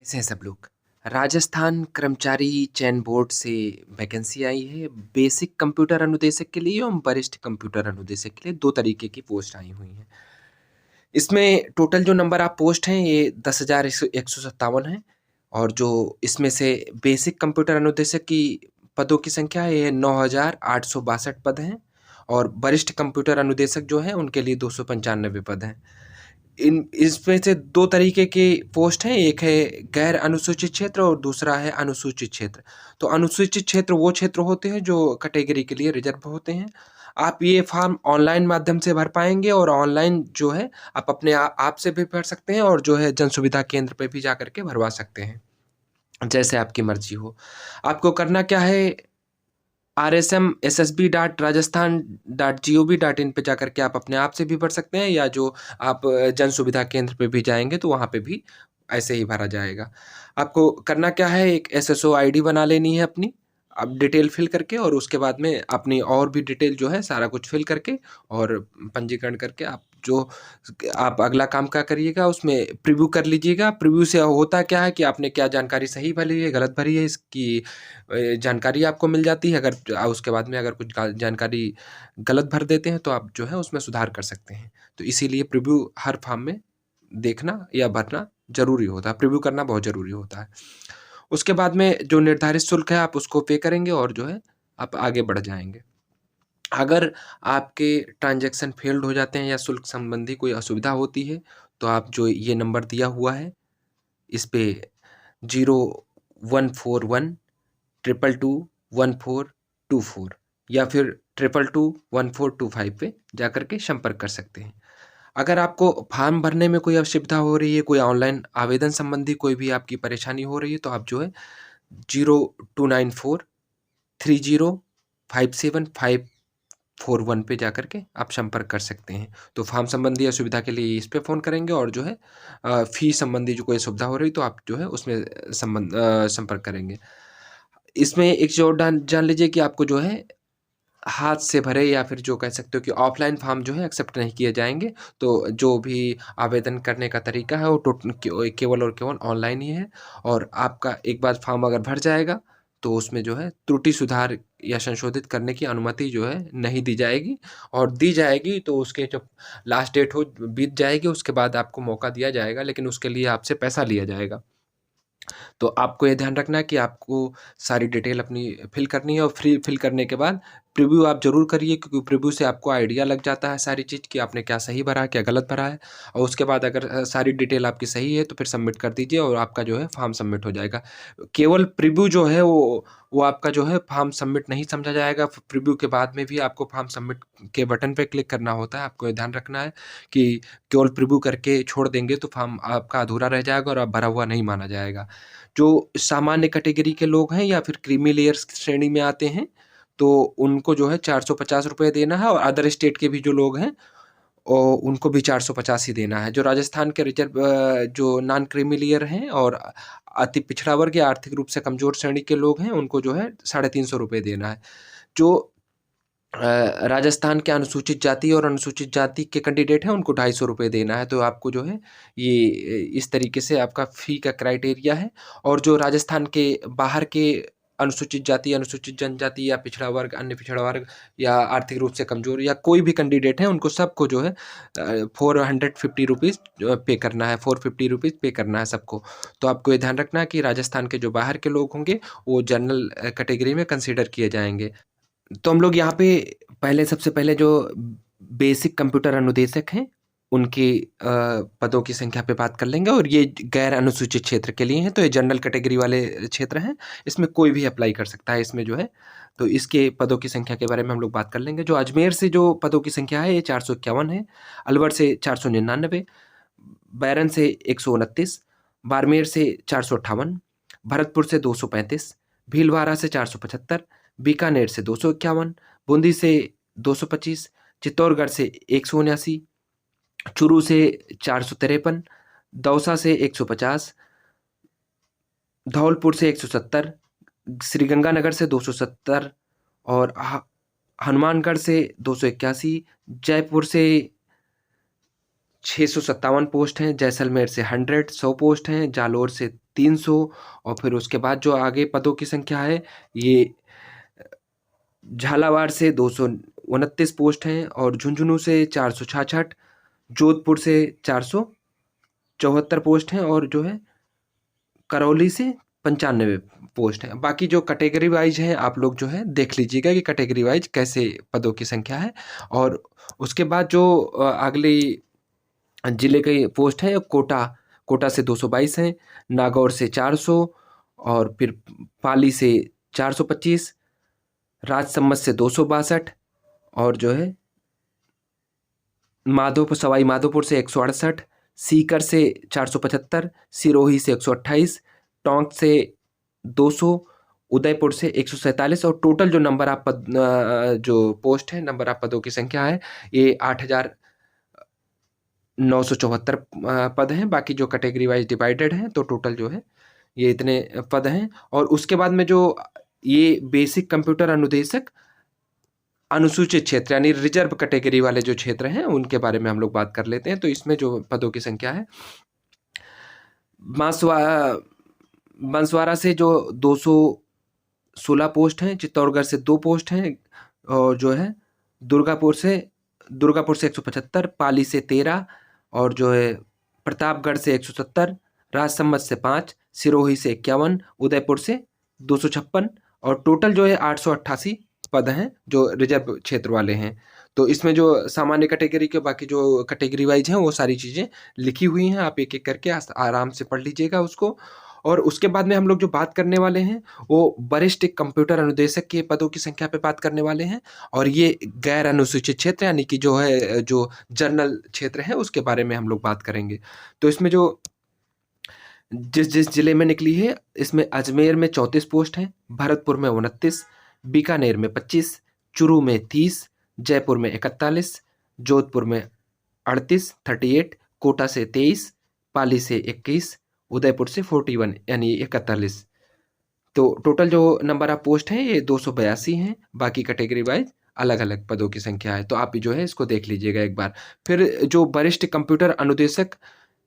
कैसे हैं सब लोग? राजस्थान कर्मचारी चयन बोर्ड से वैकेंसी आई है। बेसिक कंप्यूटर अनुदेशक के लिए एवं वरिष्ठ कंप्यूटर अनुदेशक के लिए 2 तरीके की पोस्ट आई हुई हैं। इसमें टोटल जो नंबर ऑफ पोस्ट हैं ये 10,157 हैं और जो इसमें से बेसिक कंप्यूटर अनुदेशक की पदों की संख्या है ये 9,862 पद हैं और वरिष्ठ कंप्यूटर अनुदेशक जो हैं उनके लिए 295 पद हैं। इन इसमें से 2 तरीके की पोस्ट हैं, एक है गैर अनुसूचित क्षेत्र और दूसरा है अनुसूचित क्षेत्र। तो अनुसूचित क्षेत्र वो क्षेत्र होते हैं जो कैटेगरी के लिए रिज़र्व होते हैं। आप ये फ़ॉर्म ऑनलाइन माध्यम से भर पाएँगे और ऑनलाइन जो है आप अपने आप से भी भर सकते हैं और जो है जन सुविधा केंद्र पे भी जा कर के भरवा सकते हैं, जैसे आपकी मर्ज़ी हो। आपको करना क्या है, rsmssb.rajasthan.gov.in पे जाकर के आप अपने आप से भी भर सकते हैं या जो आप जन सुविधा केंद्र पे भी जाएँगे तो वहाँ पे भी ऐसे ही भरा जाएगा। आपको करना क्या है, एक एसएसओ आईडी बना लेनी है अपनी, अब डिटेल फ़िल करके और उसके बाद में अपनी और भी डिटेल जो है सारा कुछ फ़िल करके और पंजीकरण करके आप अगला काम क्या करिएगा उसमें प्रीव्यू कर लीजिएगा। प्रीव्यू से होता क्या है कि आपने क्या जानकारी सही भरी है, गलत भरी है इसकी जानकारी आपको मिल जाती है। अगर उसके बाद में अगर कुछ जानकारी गलत भर देते हैं तो आप जो है उसमें सुधार कर सकते हैं। तो इसीलिए प्रीव्यू हर फॉर्म में देखना या भरना ज़रूरी होता है, प्रीव्यू करना बहुत ज़रूरी होता है। उसके बाद में जो निर्धारित शुल्क है आप उसको पे करेंगे और जो है आप आगे बढ़ जाएँगे। अगर आपके ट्रांज़ैक्शन फ़ेल्ड हो जाते हैं या शुल्क संबंधी कोई असुविधा होती है, तो आप जो ये नंबर दिया हुआ है, इस पे 0141 222 1424 या फिर 222 1425 पे जाकर के संपर्क कर सकते हैं। अगर आपको फॉर्म भरने में कोई असुविधा हो रही है, कोई ऑनलाइन आवेदन संबंधी कोई भी आपकी परेशानी हो रही है, तो आप जो है 0294 30 57 541 पे जाकर के आप संपर्क कर सकते हैं। तो फॉर्म संबंधी असुविधा के लिए इस पे फ़ोन करेंगे और जो है फ़ी संबंधी जो कोई असुविधा हो रही तो आप जो है उसमें संपर्क करेंगे। इसमें एक चीज़ और जान लीजिए कि आपको जो है हाथ से भरे या फिर जो कह सकते हो कि ऑफ़लाइन फ़ॉर्म जो है एक्सेप्ट नहीं किए जाएँगे। तो जो भी आवेदन करने का तरीका है वो केवल और केवल ऑनलाइन ही है और आपका एक बार फ़ॉर्म अगर भर जाएगा तो उसमें जो है त्रुटि सुधार या संशोधित करने की अनुमति जो है नहीं दी जाएगी और दी जाएगी तो उसके जब लास्ट डेट हो बीत जाएगी उसके बाद आपको मौका दिया जाएगा, लेकिन उसके लिए आपसे पैसा लिया जाएगा। तो आपको ये ध्यान रखना है कि आपको सारी डिटेल अपनी फ़िल करनी है और फ़िल करने के बाद प्रीव्यू आप ज़रूर करिए, क्योंकि प्रीव्यू से आपको आइडिया लग जाता है सारी चीज़ कि आपने क्या सही भरा है, क्या गलत भरा है और उसके बाद अगर सारी डिटेल आपकी सही है तो फिर सबमिट कर दीजिए और आपका जो है फॉर्म सबमिट हो जाएगा। केवल प्रीव्यू जो है वो आपका जो है फॉर्म सबमिट नहीं समझा जाएगा। प्रीव्यू के बाद में भी आपको फॉर्म सबमिट के बटन पे क्लिक करना होता है। आपको ये ध्यान रखना है कि केवल प्रीव्यू करके छोड़ देंगे तो फॉर्म आपका अधूरा रह जाएगा और आप भरा हुआ नहीं माना जाएगा। जो सामान्य कैटेगरी के लोग हैं या फिर क्रीमी लेयर्स श्रेणी में आते हैं, तो उनको जो है ₹450 देना है और अदर स्टेट के भी जो लोग हैं उनको भी 450 ही देना है। जो राजस्थान के जो नॉन क्रीमी लेयर हैं और अति पिछड़ा वर्ग या आर्थिक रूप से कमज़ोर श्रेणी के लोग हैं, उनको जो है ₹350 देना है। जो राजस्थान के अनुसूचित जाति और अनुसूचित जाति के कैंडिडेट हैं, उनको ₹250 देना है। तो आपको जो है ये इस तरीके से आपका फ़ी का क्राइटेरिया है और जो राजस्थान के बाहर के अनुसूचित जाति, अनुसूचित जनजाति या पिछड़ा वर्ग, अन्य पिछड़ा वर्ग या आर्थिक रूप से कमज़ोर या कोई भी कैंडिडेट है, उनको सबको जो है ₹450 पे करना है, ₹450 पे करना है सबको। तो आपको ये ध्यान रखना है कि राजस्थान के जो बाहर के लोग होंगे, वो जनरल कैटेगरी में कंसीडर किए जाएँगे। तो हम लोग यहाँ पे सबसे पहले जो बेसिक कंप्यूटर अनुदेशक हैं, उनकी पदों की संख्या पे बात कर लेंगे और ये गैर अनुसूचित क्षेत्र के लिए हैं, तो ये जनरल कैटेगरी वाले क्षेत्र हैं। इसमें कोई भी अप्लाई कर सकता है इसमें जो है, तो इसके पदों की संख्या के बारे में हम लोग बात कर लेंगे। जो अजमेर से जो पदों की संख्या है, ये 451 है, अलवर से 499, बैरन से 129, बाड़मेर से 458, भरतपुर से 235, भीलवाड़ा से 475, बीकानेर से 251, बूंदी से 225, चित्तौड़गढ़ से 179, चूरू से 453, दौसा से 150, धौलपुर से 170, श्रीगंगानगर से 270 और हनुमानगढ़ से 281, जयपुर से 657 पोस्ट हैं, जैसलमेर से 100 पोस्ट हैं, जालोर से 300 और फिर उसके बाद जो आगे पदों की संख्या है ये झालावाड़ से 229 पोस्ट हैं और झुंझुनू से 466, जोधपुर से 474 पोस्ट हैं और जो है करौली से 95 पोस्ट हैं। बाकी जो कैटेगरी वाइज हैं आप लोग जो है देख लीजिएगा कि कैटेगरी वाइज कैसे पदों की संख्या है। और उसके बाद जो अगली जिले के पोस्ट है कोटा से 222 हैं, नागौर से 400 और फिर पाली से 425, राजसमंद से 262 और जो है सवाई माधोपुर से 168, सीकर से 475, सिरोही से 128, टोंक से 200, उदयपुर से 147 और टोटल जो नंबर ऑफ पद जो पोस्ट है नंबर ऑफ पदों की संख्या है ये 8,974 पद हैं। बाकी जो कैटेगरी वाइज डिवाइडेड हैं तो टोटल जो है ये इतने पद हैं। और उसके बाद में जो ये बेसिक कंप्यूटर अनुदेशक अनुसूचित क्षेत्र यानी रिजर्व कैटेगरी वाले जो क्षेत्र हैं उनके बारे में हम लोग बात कर लेते हैं। तो इसमें जो पदों की संख्या है बांसवाड़ा से जो 216 पोस्ट हैं, चित्तौड़गढ़ से 2 पोस्ट हैं और जो है दुर्गापुर से 175, पाली से 13 और जो है प्रतापगढ़ से 170, राजसमंद से 5, सिरोही से 51, उदयपुर से 256 और टोटल जो है 888 पद हैं जो रिजर्व क्षेत्र वाले हैं। तो इसमें जो सामान्य कैटेगरी के बाकी जो कैटेगरी वाइज हैं वो सारी चीज़ें लिखी हुई हैं, आप एक एक करके आराम से पढ़ लीजिएगा उसको। और उसके बाद में हम लोग जो बात करने वाले हैं वो वरिष्ठ कंप्यूटर अनुदेशक के पदों की संख्या पे बात करने वाले हैं और ये गैर अनुसूचित क्षेत्र यानी कि जो है जो जनरल क्षेत्र है उसके बारे में हम लोग बात करेंगे। तो इसमें जो जिस जिले में निकली है इसमें अजमेर में 34 पोस्ट हैं, भरतपुर में 29, बीकानेर में 25, चूरू में 30, जयपुर में 41, जोधपुर में 38, कोटा से 23, पाली से 21, उदयपुर से 41 यानी 41। तो टोटल जो नंबर ऑफ पोस्ट हैं ये 282 हैं। बाकी कैटेगरी वाइज अलग अलग पदों की संख्या है। तो आप जो है इसको देख लीजिएगा एक बार। फिर जो वरिष्ठ कंप्यूटर अनुदेशक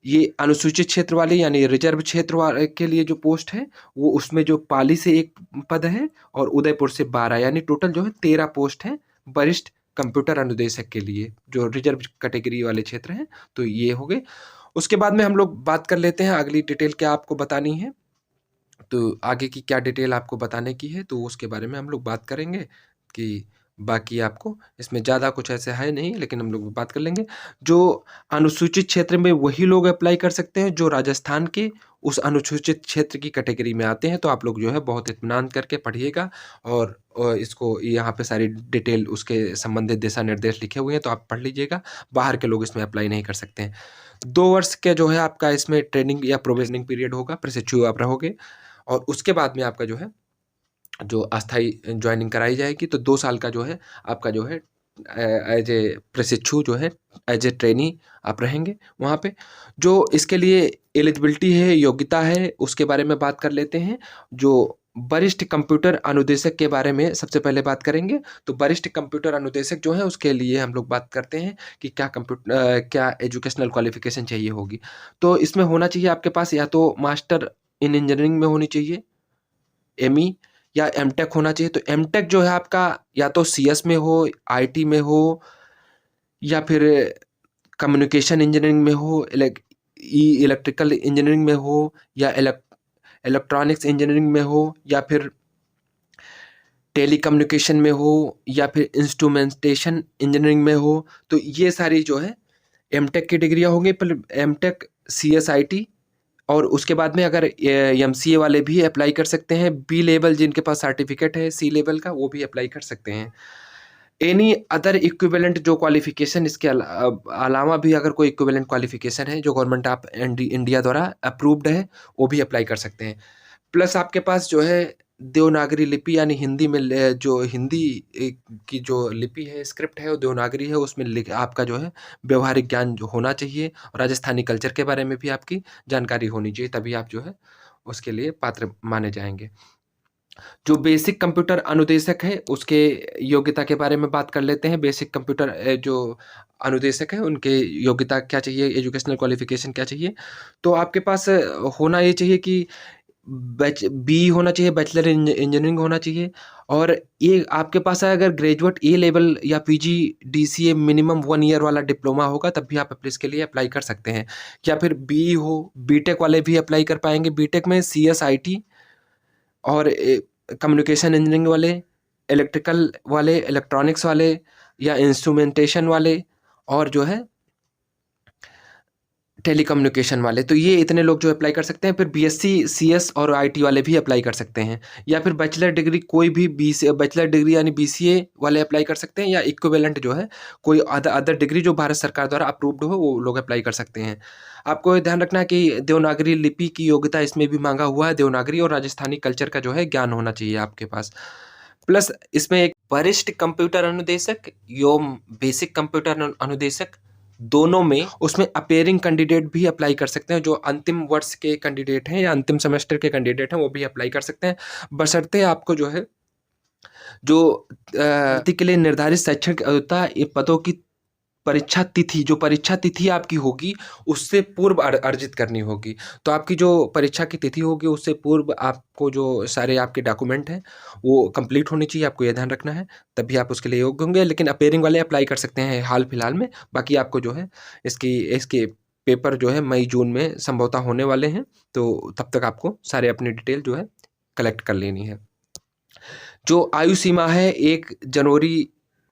ये अनुसूचित क्षेत्र वाले यानी रिजर्व क्षेत्र वाले के लिए जो पोस्ट है वो उसमें जो पाली से 1 पद है और उदयपुर से 12 यानी टोटल जो है 13 पोस्ट हैं वरिष्ठ कंप्यूटर अनुदेशक के लिए जो रिजर्व कैटेगरी वाले क्षेत्र हैं। तो ये हो गए। उसके बाद में हम लोग बात कर लेते हैं अगली डिटेल क्या आपको बतानी है। तो आगे की क्या डिटेल आपको बताने की है तो उसके बारे में हम लोग बात करेंगे कि बाकी आपको इसमें ज़्यादा कुछ ऐसे है नहीं लेकिन हम लोग बात कर लेंगे। जो अनुसूचित क्षेत्र में वही लोग अप्लाई कर सकते हैं जो राजस्थान के उस अनुसूचित क्षेत्र की कैटेगरी में आते हैं। तो आप लोग जो है बहुत इत्मीनान करके पढ़िएगा और इसको यहाँ पे सारी डिटेल उसके संबंधित दिशा निर्देश लिखे हुए हैं तो आप पढ़ लीजिएगा। बाहर के लोग इसमें अप्लाई नहीं कर सकते हैं। 2 वर्ष के जो है आपका इसमें ट्रेनिंग या प्रोबेशनिंग पीरियड होगा, प्रशिक्षु आप रहोगे और उसके बाद में आपका जो है जो अस्थायी जॉइनिंग कराई जाएगी। तो 2 साल का जो है आपका जो है एज ए प्रशिक्षु जो है एज ए ट्रेनी आप रहेंगे वहाँ पे। जो इसके लिए एलिजिबिलिटी है योग्यता है उसके बारे में बात कर लेते हैं। जो वरिष्ठ कंप्यूटर अनुदेशक के बारे में सबसे पहले बात करेंगे। तो वरिष्ठ कंप्यूटर अनुदेशक जो है उसके लिए हम लोग बात करते हैं कि क्या एजुकेशनल क्वालिफिकेशन चाहिए होगी। तो इसमें होना चाहिए आपके पास या तो मास्टर इन इंजीनियरिंग में होनी चाहिए एमई या एमटेक होना चाहिए। तो एमटेक जो है आपका या तो सीएस में हो, आईटी में हो या फिर कम्युनिकेशन इंजीनियरिंग में हो, इलेक्ट्रिकल इंजीनियरिंग में हो या इलेक्ट्रॉनिक्स इंजीनियरिंग में हो या फिर टेलीकम्युनिकेशन में हो या फिर इंस्ट्रूमेंटेशन इंजीनियरिंग में हो। तो ये सारी जो है एमटेक की डिग्रियाँ होंगी। पर एमटेक सीएसआईटी और उसके बाद में अगर एमसीए वाले भी अप्लाई कर सकते हैं। बी लेवल जिनके पास सर्टिफिकेट है सी लेवल का वो भी अप्लाई कर सकते हैं। एनी अदर इक्विवेलेंट जो क्वालिफिकेशन इसके अलावा भी अगर कोई इक्विवेलेंट क्वालिफिकेशन है जो गवर्नमेंट ऑफ इंडिया द्वारा अप्रूव्ड है वो भी अप्लाई कर सकते हैं। प्लस आपके पास जो है देवनागरी लिपि यानी हिंदी में जो हिंदी की जो लिपि है स्क्रिप्ट है वो देवनागरी है उसमें आपका जो है व्यवहारिक ज्ञान जो होना चाहिए और राजस्थानी कल्चर के बारे में भी आपकी जानकारी होनी चाहिए तभी आप जो है उसके लिए पात्र माने जाएंगे। जो बेसिक कंप्यूटर अनुदेशक है, उसके योग्यता के बारे में बात कर लेते हैं। बेसिक कंप्यूटर जो अनुदेशक है, उनके योग्यता क्या चाहिए, एजुकेशनल क्वालिफ़िकेशन क्या चाहिए? तो आपके पास होना ये चाहिए कि बीई होना चाहिए, बैचलर इंजीनियरिंग होना चाहिए, और ये आपके पास है अगर ग्रेजुएट ए लेवल या पीजी डीसीए मिनिमम 1 ईयर वाला डिप्लोमा होगा, तब भी आप इसके लिए अप्लाई कर सकते हैं। या फिर बीई हो, बीटेक वाले भी अप्लाई कर पाएँगे। बीटेक में सीएस, आईटी और कम्युनिकेशन इंजीनियरिंग वाले, इलेक्ट्रिकल वाले, इलेक्ट्रॉनिक्स वाले या इंस्ट्रूमेंटेशन वाले, और जो है टेलीकम्युनिकेशन वाले। तो ये इतने लोग जो अप्लाई कर सकते हैं। फिर बीएससी, सीएस और आईटी वाले भी अप्लाई कर सकते हैं। या फिर बैचलर डिग्री, कोई भी बैचलर डिग्री यानी बीसीए वाले अप्लाई कर सकते हैं, या इक्विवेलेंट जो है कोई अदर डिग्री जो भारत सरकार द्वारा अप्रूव्ड हो, वो लोग अप्लाई कर सकते हैं। आपको ध्यान रखना है कि देवनागरी लिपि की योग्यता इसमें भी मांगा हुआ है। देवनागरी और राजस्थानी कल्चर का जो है ज्ञान होना चाहिए आपके पास। प्लस इसमें एक वरिष्ठ कंप्यूटर अनुदेशक एवं बेसिक कंप्यूटर अनुदेशक, दोनों में उसमें अपेयरिंग कैंडिडेट भी अप्लाई कर सकते हैं। जो अंतिम वर्ष के कैंडिडेट हैं या अंतिम सेमेस्टर के कैंडिडेट हैं, वो भी अप्लाई कर सकते हैं, बशर्ते आपको जो है जो भर्ती के लिए निर्धारित शैक्षणिक योग्यता, ये पदों की परीक्षा तिथि, जो परीक्षा तिथि आपकी होगी, उससे पूर्व अर्जित करनी होगी। तो आपकी जो परीक्षा की तिथि होगी, उससे पूर्व आपको जो सारे आपके डॉक्यूमेंट हैं, वो कंप्लीट होनी चाहिए, आपको ये ध्यान रखना है, तभी आप उसके लिए योग्य होंगे। लेकिन अपेयरिंग वाले अप्लाई कर सकते हैं हाल-फिलहाल में। बाकी आपको जो है इसके पेपर जो है मई-जून में संभवतः होने वाले हैं, तो तब तक आपको सारे अपनी डिटेल जो है कलेक्ट कर लेनी है। जो आयु सीमा है 1 जनवरी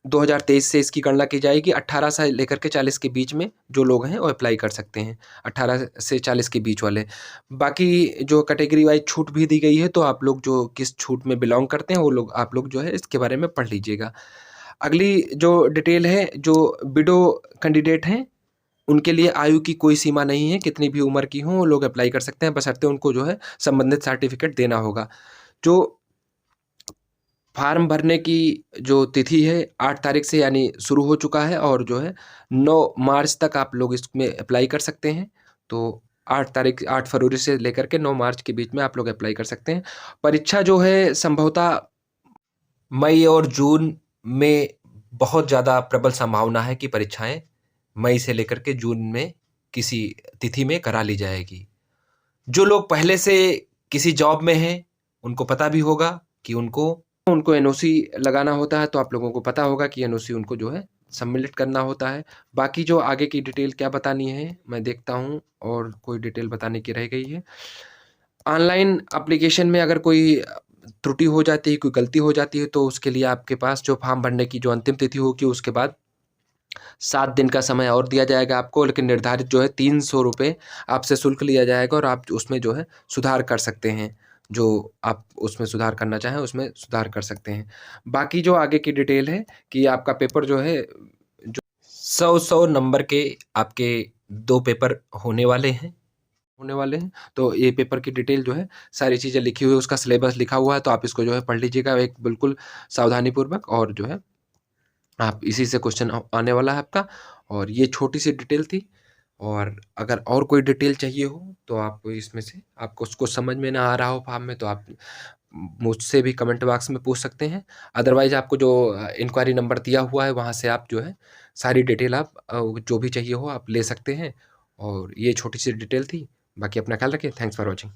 2023 से इसकी गणना की जाएगी। 18 से लेकर के 40 के बीच में जो लोग हैं वो अप्लाई कर सकते हैं, 18 से 40 के बीच वाले। बाकी जो कैटेगरी वाइज़ छूट भी दी गई है, तो आप लोग जो किस छूट में बिलॉन्ग करते हैं, वो लोग आप लोग जो है इसके बारे में पढ़ लीजिएगा। अगली जो डिटेल है, जो विडो कैंडिडेट हैं, उनके लिए आयु की कोई सीमा नहीं है, कितनी भी उम्र की हों वो लोग अप्लाई कर सकते हैं, बशर्ते उनको जो है संबंधित सर्टिफिकेट देना होगा। जो फार्म भरने की जो तिथि है 8 तारीख से यानी शुरू हो चुका है, और जो है 9 मार्च तक आप लोग इसमें अप्लाई कर सकते हैं। तो 8 फरवरी से लेकर के 9 मार्च के बीच में आप लोग अप्लाई कर सकते हैं। परीक्षा जो है संभवतः मई और जून में बहुत ज़्यादा प्रबल संभावना है कि परीक्षाएँ मई से लेकर के जून में किसी तिथि में करा ली जाएगी। जो लोग पहले से किसी जॉब में हैं, उनको पता भी होगा कि उनको एनओसी लगाना होता है, तो आप लोगों को पता होगा कि एनओसी उनको जो है सबमिट करना होता है। बाकी जो आगे की डिटेल क्या बतानी है, मैं देखता हूँ और कोई डिटेल बताने की रह गई है। ऑनलाइन एप्लीकेशन में अगर कोई त्रुटि हो जाती है, कोई गलती हो जाती है, तो उसके लिए आपके पास जो फॉर्म भरने की जो अंतिम तिथि होगी, उसके बाद 7 दिन का समय और दिया जाएगा आपको, लेकिन निर्धारित जो है 300 रुपये आपसे शुल्क लिया जाएगा, और आप उसमें जो है सुधार कर सकते हैं। जो आप उसमें सुधार करना चाहें, उसमें सुधार कर सकते हैं। बाकी जो आगे की डिटेल है कि आपका पेपर जो है, जो 100-100 नंबर के आपके 2 पेपर होने वाले हैं। तो ये पेपर की डिटेल जो है, सारी चीज़ें लिखी हुई है, उसका सिलेबस लिखा हुआ है, तो आप इसको जो है पढ़ लीजिएगा एक बिल्कुल सावधानीपूर्वक, और जो है आप इसी से क्वेश्चन आने वाला है आपका। और ये छोटी-सी डिटेल थी, और अगर और कोई डिटेल चाहिए हो, तो आप इसमें से आपको उसको समझ में ना आ रहा हो फॉर्म में, तो आप मुझसे भी कमेंट बॉक्स में पूछ सकते हैं। अदरवाइज़ आपको जो इंक्वायरी नंबर दिया हुआ है, वहाँ से आप जो है सारी डिटेल आप जो भी चाहिए हो आप ले सकते हैं। और ये छोटी-सी डिटेल थी। बाकी अपना ख्याल रखिए। Thanks for watching.